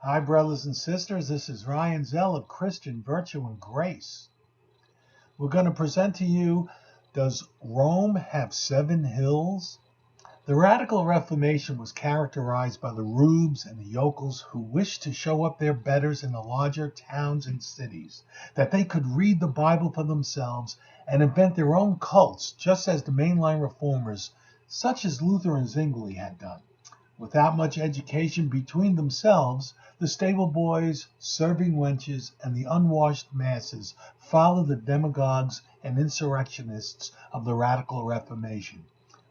Hi, brothers and sisters. This is Ryan Zell of Christian Virtue and Grace. We're going to present to you, does Rome have 7 hills? The Radical Reformation was characterized by the rubes and the yokels who wished to show up their betters in the larger towns and cities, that they could read the Bible for themselves and invent their own cults, just as the mainline reformers, such as Luther and Zwingli, had done. Without much education between themselves, the stable boys, serving wenches, and the unwashed masses followed the demagogues and insurrectionists of the Radical Reformation.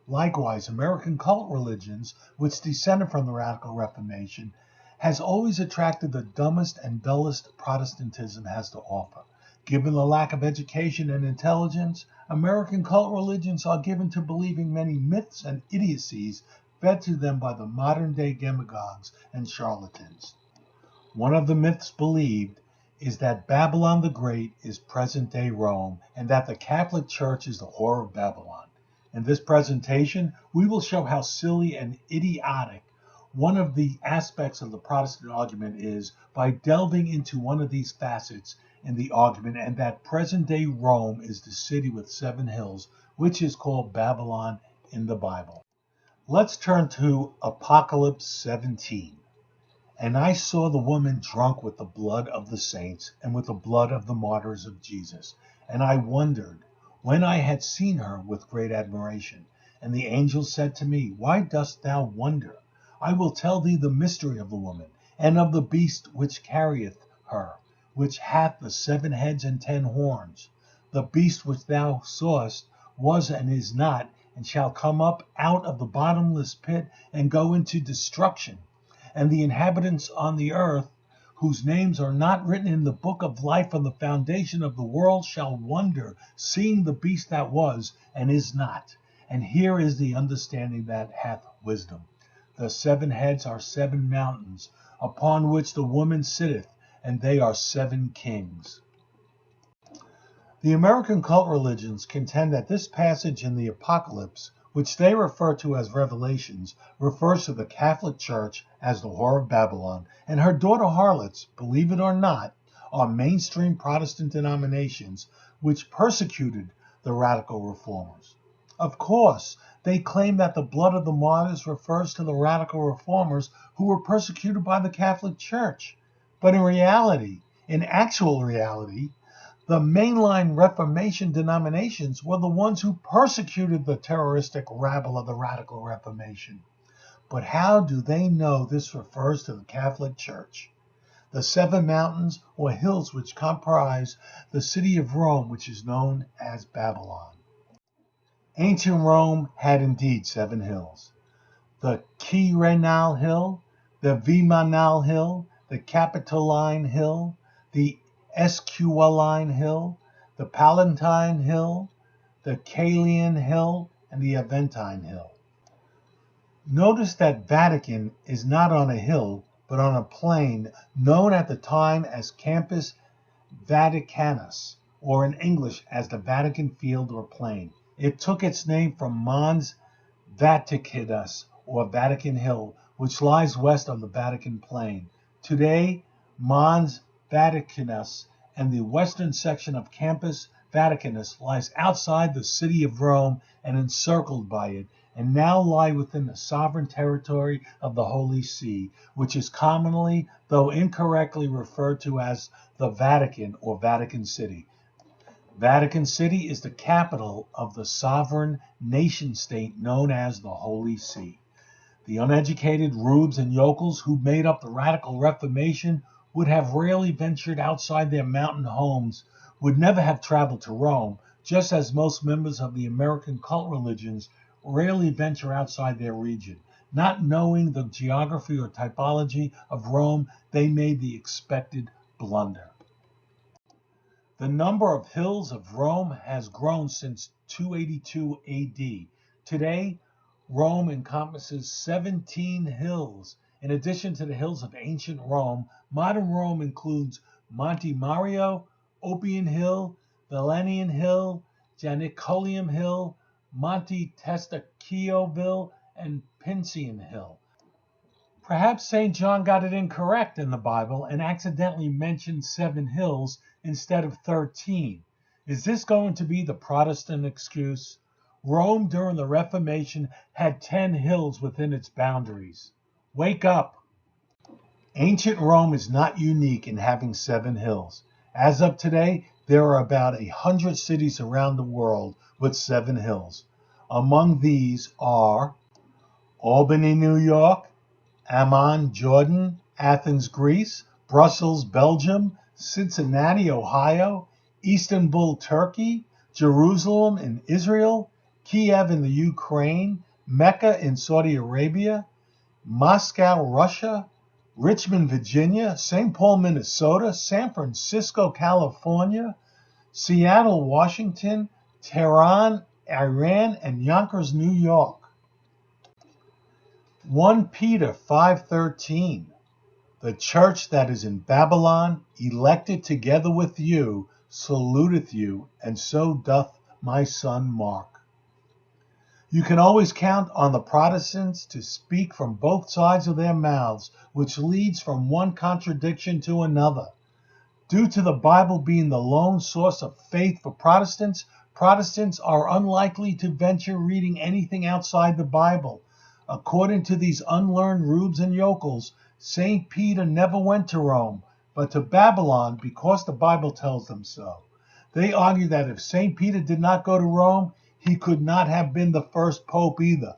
Likewise, American cult religions, which descended from the Radical Reformation, has always attracted the dumbest and dullest Protestantism has to offer. Given the lack of education and intelligence, American cult religions are given to believing many myths and idiocies fed to them by the modern-day demagogues and charlatans. One of the myths believed is that Babylon the Great is present-day Rome, and that the Catholic Church is the whore of Babylon. In this presentation, we will show how silly and idiotic one of the aspects of the Protestant argument is by delving into one of these facets in the argument, and that present-day Rome is the city with 7 hills, which is called Babylon in the Bible. Let's turn to Apocalypse 17. And I saw the woman drunk with the blood of the saints and with the blood of the martyrs of Jesus. And I wondered, when I had seen her, with great admiration. And the angel said to me, Why dost thou wonder? I will tell thee the mystery of the woman, and of the beast which carrieth her, which hath the 7 heads and 10 horns. The beast which thou sawest was and is not, and shall come up out of the bottomless pit and go into destruction. And the inhabitants on the earth, whose names are not written in the book of life from the foundation of the world, shall wonder, seeing the beast that was and is not. And here is the understanding that hath wisdom. The 7 heads are 7 mountains, upon which the woman sitteth, and they are 7 kings. The American cult religions contend that this passage in the Apocalypse, which they refer to as Revelations, refers to the Catholic Church as the whore of Babylon, and her daughter harlots, believe it or not, are mainstream Protestant denominations which persecuted the radical reformers. Of course, they claim that the blood of the martyrs refers to the radical reformers who were persecuted by the Catholic Church. But in actual reality, the mainline Reformation denominations were the ones who persecuted the terroristic rabble of the Radical Reformation. But how do they know this refers to the Catholic Church? The 7 mountains or hills which comprise the city of Rome, which is known as Babylon. Ancient Rome had indeed 7 hills. The Quirinal Hill, the Viminal Hill, the Capitoline Hill, the Esquiline Hill, the Palatine Hill, the Caelian Hill, and the Aventine Hill. Notice that Vatican is not on a hill, but on a plain known at the time as Campus Vaticanus, or in English as the Vatican Field or Plain. It took its name from Mons Vaticanus, or Vatican Hill, which lies west of the Vatican Plain. Today, Mons Vaticanus and the western section of Campus Vaticanus lies outside the city of Rome and encircled by it, and now lie within the sovereign territory of the Holy See, which is commonly, though incorrectly, referred to as the Vatican or Vatican City. Vatican City is the capital of the sovereign nation-state known as the Holy See. The uneducated rubes and yokels who made up the Radical Reformation would have rarely ventured outside their mountain homes, would never have traveled to Rome, just as most members of the American cult religions rarely venture outside their region. Not knowing the geography or typology of Rome, they made the expected blunder. The number of hills of Rome has grown since 282 AD. Today, Rome encompasses 17 hills. In addition to the hills of ancient Rome, modern Rome includes Monte Mario, Oppian Hill, Valenian Hill, Janiculum Hill, Monte Testaccioville, and Pincian Hill. Perhaps St. John got it incorrect in the Bible and accidentally mentioned 7 hills instead of 13. Is this going to be the Protestant excuse? Rome during the Reformation had 10 hills within its boundaries. Wake up! Ancient Rome is not unique in having 7 hills. As of today, there are about 100 cities around the world with 7 hills. Among these are Albany, New York, Amman, Jordan, Athens, Greece, Brussels, Belgium, Cincinnati, Ohio, Istanbul, Turkey, Jerusalem in Israel, Kiev in the Ukraine, Mecca in Saudi Arabia, Moscow, Russia, Richmond, Virginia, St. Paul, Minnesota, San Francisco, California, Seattle, Washington, Tehran, Iran, and Yonkers, New York. 1 Peter 5:13. The church that is in Babylon, elected together with you, saluteth you, and so doth my son Mark. You can always count on the Protestants to speak from both sides of their mouths, which leads from one contradiction to another. Due to the Bible being the lone source of faith for Protestants, Protestants are unlikely to venture reading anything outside the Bible. According to these unlearned rubes and yokels, St. Peter never went to Rome, but to Babylon because the Bible tells them so. They argue that if St. Peter did not go to Rome, he could not have been the first pope either.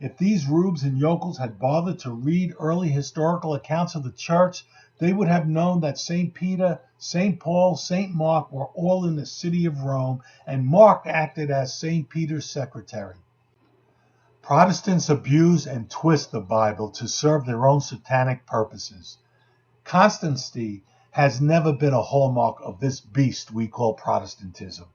If these rubes and yokels had bothered to read early historical accounts of the church, they would have known that St. Peter, St. Paul, St. Mark were all in the city of Rome, and Mark acted as St. Peter's secretary. Protestants abuse and twist the Bible to serve their own satanic purposes. Constancy has never been a hallmark of this beast we call Protestantism.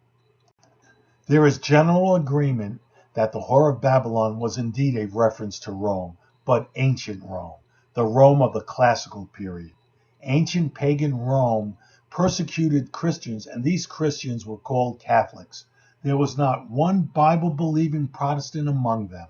There is general agreement that the Whore of Babylon was indeed a reference to Rome, but ancient Rome, the Rome of the classical period. Ancient pagan Rome persecuted Christians, and these Christians were called Catholics. There was not one Bible-believing Protestant among them.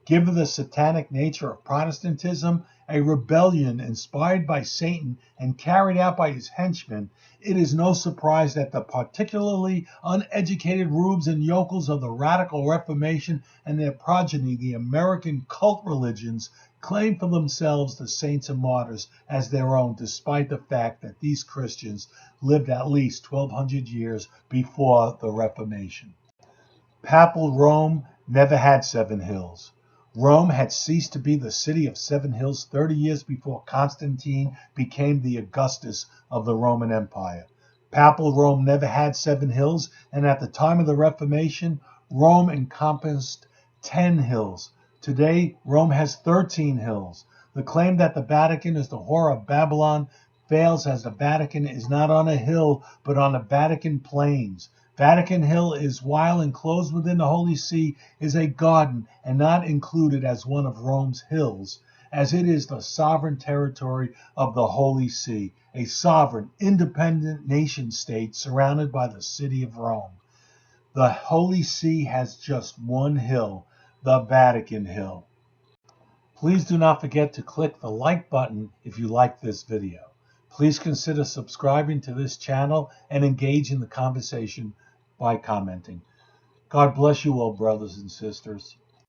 Given the satanic nature of Protestantism, a rebellion inspired by Satan and carried out by his henchmen, it is no surprise that the particularly uneducated rubes and yokels of the Radical Reformation and their progeny, the American cult religions, claim for themselves the saints and martyrs as their own, despite the fact that these Christians lived at least 1,200 years before the Reformation. Papal Rome never had 7 hills. Rome had ceased to be the city of 7 hills 30 years before Constantine became the Augustus of the Roman Empire. Papal Rome never had 7 hills, and at the time of the Reformation, Rome encompassed 10 hills. Today, Rome has 13 hills. The claim that the Vatican is the Whore of Babylon fails, as the Vatican is not on a hill, but on the Vatican plains. Vatican Hill is, while enclosed within the Holy See, is a garden and not included as one of Rome's hills, as it is the sovereign territory of the Holy See, a sovereign, independent nation-state surrounded by the city of Rome. The Holy See has just one hill, the Vatican Hill. Please do not forget to click the like button if you like this video. Please consider subscribing to this channel and engage in the conversation by commenting. God bless you all, brothers and sisters.